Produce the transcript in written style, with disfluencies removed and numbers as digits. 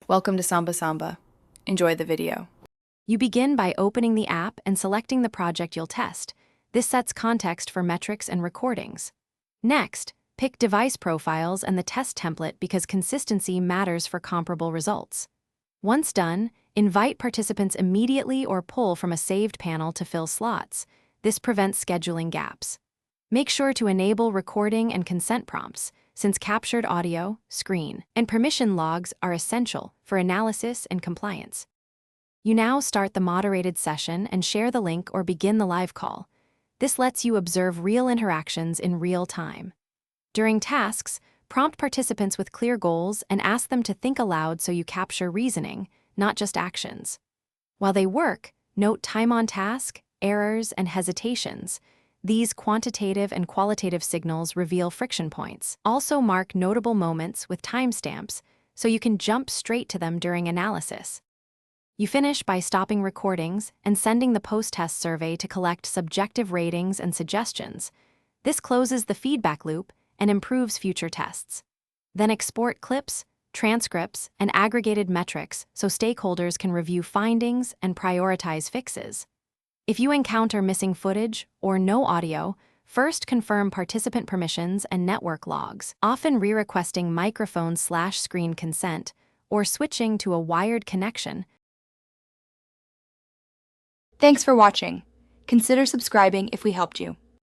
Welcome to Samba Samba. Enjoy the video. You begin by opening the app and selecting the project you'll test. This sets context for metrics and recordings. Next, pick device profiles and the test template because consistency matters for comparable results. Once done, invite participants immediately or pull from a saved panel to fill slots. This prevents scheduling gaps. Make sure to enable recording and consent prompts, since captured audio, screen, and permission logs are essential for analysis and compliance. You now start the moderated session and share the link or begin the live call. This lets you observe real interactions in real time. During tasks, prompt participants with clear goals and ask them to think aloud so you capture reasoning, not just actions. While they work, note time on task, errors, and hesitations. These quantitative and qualitative signals reveal friction points. Also mark notable moments with timestamps so you can jump straight to them during analysis. You finish by stopping recordings and sending the post-test survey to collect subjective ratings and suggestions. This closes the feedback loop and improves future tests. Then export clips, transcripts, and aggregated metrics so stakeholders can review findings and prioritize fixes. If you encounter missing footage or no audio, first confirm participant permissions and network logs, often re-requesting microphone/screen consent or switching to a wired connection. Thanks for watching. Consider subscribing if we helped you.